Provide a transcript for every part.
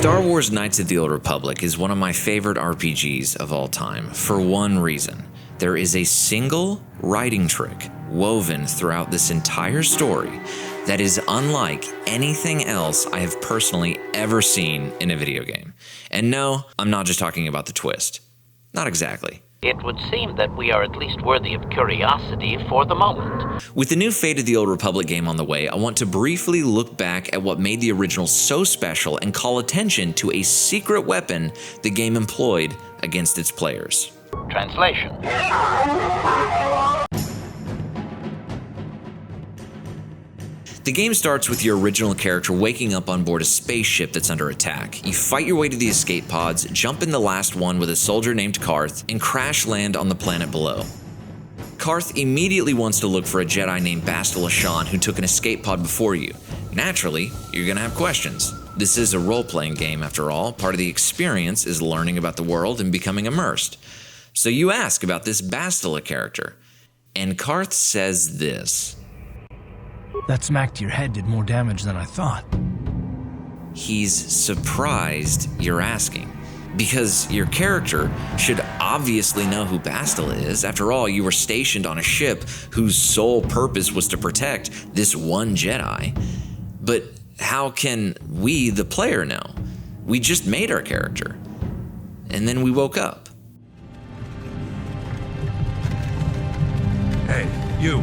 Star Wars Knights of the Old Republic is one of my favorite RPGs of all time for one reason. There is a single writing trick woven throughout this entire story that is unlike anything else I have personally ever seen in a video game. And no, I'm not just talking about the twist. Not exactly. It would seem that we are at least worthy of curiosity for the moment. With the new Fate of the Old Republic game on the way, I want to briefly look back at what made the original so special and call attention to a secret weapon the game employed against its players. Translation. The game starts with your original character waking up on board a spaceship that's under attack. You fight your way to the escape pods, jump in the last one with a soldier named Karth, and crash land on the planet below. Karth immediately wants to look for a Jedi named Bastila Shan who took an escape pod before you. Naturally, you're gonna have questions. This is a role-playing game after all. Part of the experience is learning about the world and becoming immersed. So you ask about this Bastila character, and Karth says this. That smack to your head did more damage than I thought. He's surprised you're asking, because your character should obviously know who Bastila is. After all, you were stationed on a ship whose sole purpose was to protect this one Jedi. But how can we, the player, know? We just made our character, and then we woke up. Hey, you're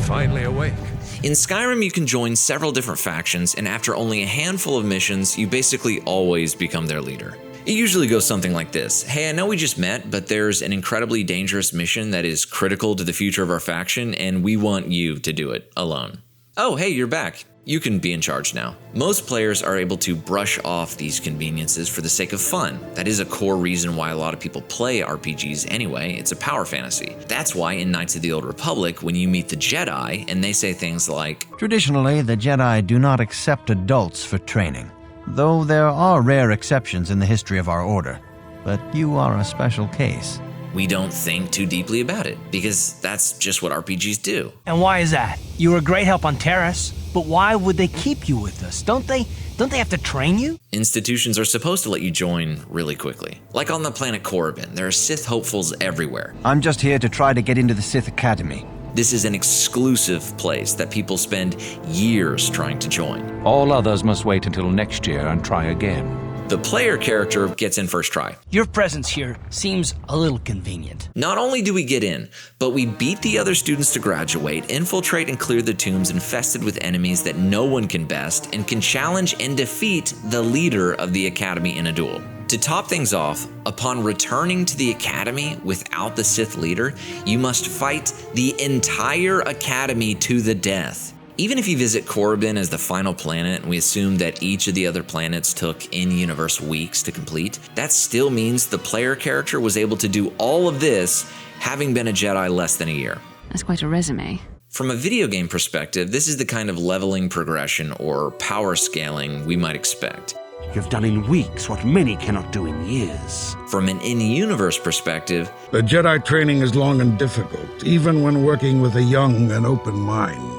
finally awake. In Skyrim, you can join several different factions, and after only a handful of missions, you basically always become their leader. It usually goes something like this. Hey, I know we just met, but there's an incredibly dangerous mission that is critical to the future of our faction, and we want you to do it alone. Oh, hey, you're back. You can be in charge now. Most players are able to brush off these conveniences for the sake of fun. That is a core reason why a lot of people play RPGs anyway. It's a power fantasy. That's why in Knights of the Old Republic, when you meet the Jedi and they say things like, "Traditionally, the Jedi do not accept adults for training, though there are rare exceptions in the history of our order. But you are a special case." we don't think too deeply about it, because that's just what RPGs do. And why is that? You were a great help on Terrace, but why would they keep you with us? Don't they have to train you? Institutions are supposed to let you join really quickly. Like on the planet Korriban, there are Sith hopefuls everywhere. I'm just here to try to get into the Sith Academy. This is an exclusive place that people spend years trying to join. All others must wait until next year and try again. The player character gets in first try. Your presence here seems a little convenient. Not only do we get in, but we beat the other students to graduate, infiltrate and clear the tombs infested with enemies that no one can best, and can challenge and defeat the leader of the academy in a duel. To top things off, upon returning to the academy without the Sith leader, you must fight the entire academy to the death. Even if you visit Korriban as the final planet, and we assume that each of the other planets took in-universe weeks to complete, that still means the player character was able to do all of this having been a Jedi less than a year. That's quite a resume. From a video game perspective, this is the kind of leveling progression or power scaling we might expect. You've done in weeks what many cannot do in years. From an in-universe perspective, the Jedi training is long and difficult, even when working with a young and open mind.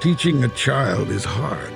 Teaching a child is hard.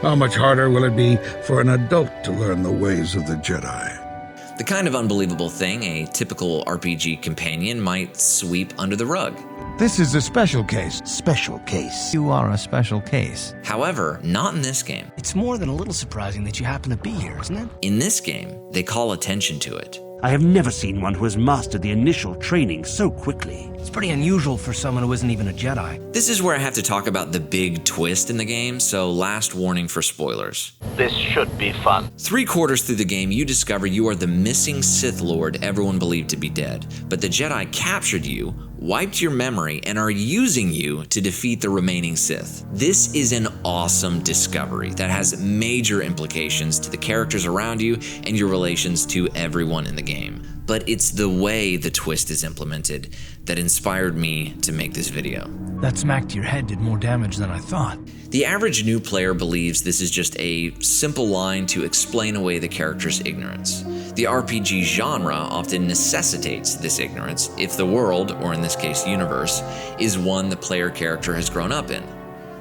How much harder will it be for an adult to learn the ways of the Jedi? The kind of unbelievable thing a typical RPG companion might sweep under the rug. This is a special case. Special case. You are a special case. However, not in this game. It's more than a little surprising that you happen to be here, isn't it? In this game, they call attention to it. I have never seen one who has mastered the initial training so quickly. It's pretty unusual for someone who isn't even a Jedi. This is where I have to talk about the big twist in the game, so last warning for spoilers. This should be fun. 3/4 through the game, you discover you are the missing Sith Lord everyone believed to be dead, but the Jedi captured you, wiped your memory, and are using you to defeat the remaining Sith. This is an awesome discovery that has major implications to the characters around you and your relations to everyone in the game. But it's the way the twist is implemented that inspired me to make this video. That smack to your head did more damage than I thought. The average new player believes this is just a simple line to explain away the character's ignorance. The RPG genre often necessitates this ignorance if the world, or in this case universe, is one the player character has grown up in.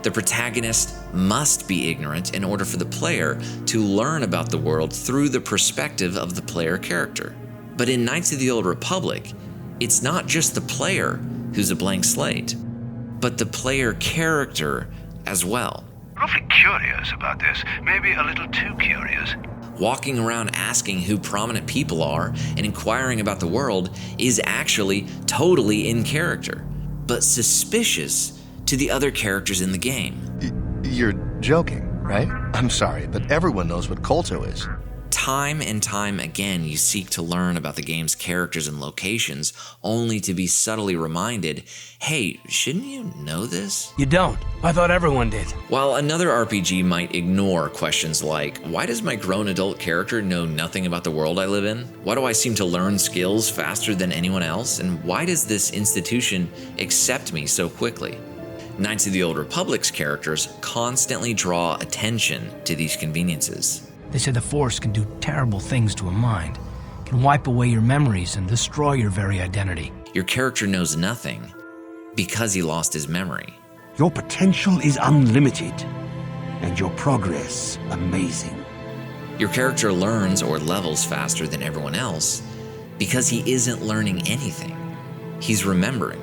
The protagonist must be ignorant in order for the player to learn about the world through the perspective of the player character. But in Knights of the Old Republic, it's not just the player who's a blank slate, but the player character as well. Awfully curious about this. Maybe a little too curious. Walking around asking who prominent people are and inquiring about the world is actually totally in character, but suspicious to the other characters in the game. You're joking, right? I'm sorry, but everyone knows what Kotor is. Time and time again, you seek to learn about the game's characters and locations, only to be subtly reminded, hey, shouldn't you know this? You don't. I thought everyone did. While another RPG might ignore questions like, why does my grown adult character know nothing about the world I live in? Why do I seem to learn skills faster than anyone else? And why does this institution accept me so quickly? Knights of the Old Republic's characters constantly draw attention to these conveniences. They say the Force can do terrible things to a mind, can wipe away your memories and destroy your very identity. Your character knows nothing because he lost his memory. Your potential is unlimited, and your progress amazing. Your character learns or levels faster than everyone else because he isn't learning anything. He's remembering.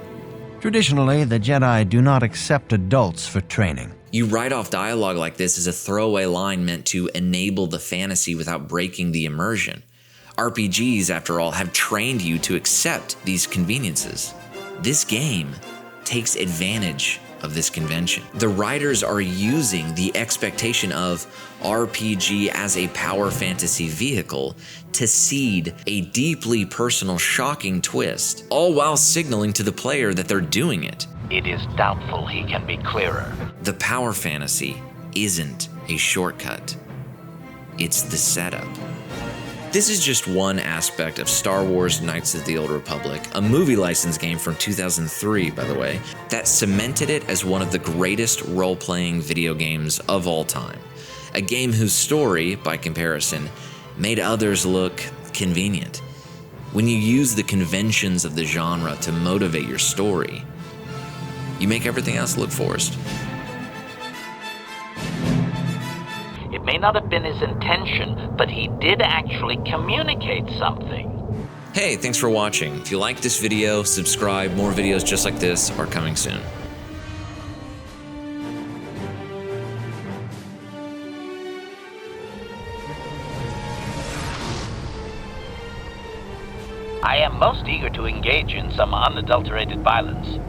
Traditionally, the Jedi do not accept adults for training. You write off dialogue like this as a throwaway line meant to enable the fantasy without breaking the immersion. RPGs, after all, have trained you to accept these conveniences. This game takes advantage of this convention. The writers are using the expectation of RPG as a power fantasy vehicle to seed a deeply personal, shocking twist, all while signaling to the player that they're doing it. It is doubtful he can be clearer. The power fantasy isn't a shortcut. It's the setup. This is just one aspect of Star Wars Knights of the Old Republic, a movie license game from 2003, by the way, that cemented it as one of the greatest role-playing video games of all time. A game whose story, by comparison, made others look convenient. When you use the conventions of the genre to motivate your story, you make everything else look forced. It may not have been his intention, but he did actually communicate something. Hey, thanks for watching. If you like this video, subscribe. More videos just like this are coming soon. I am most eager to engage in some unadulterated violence.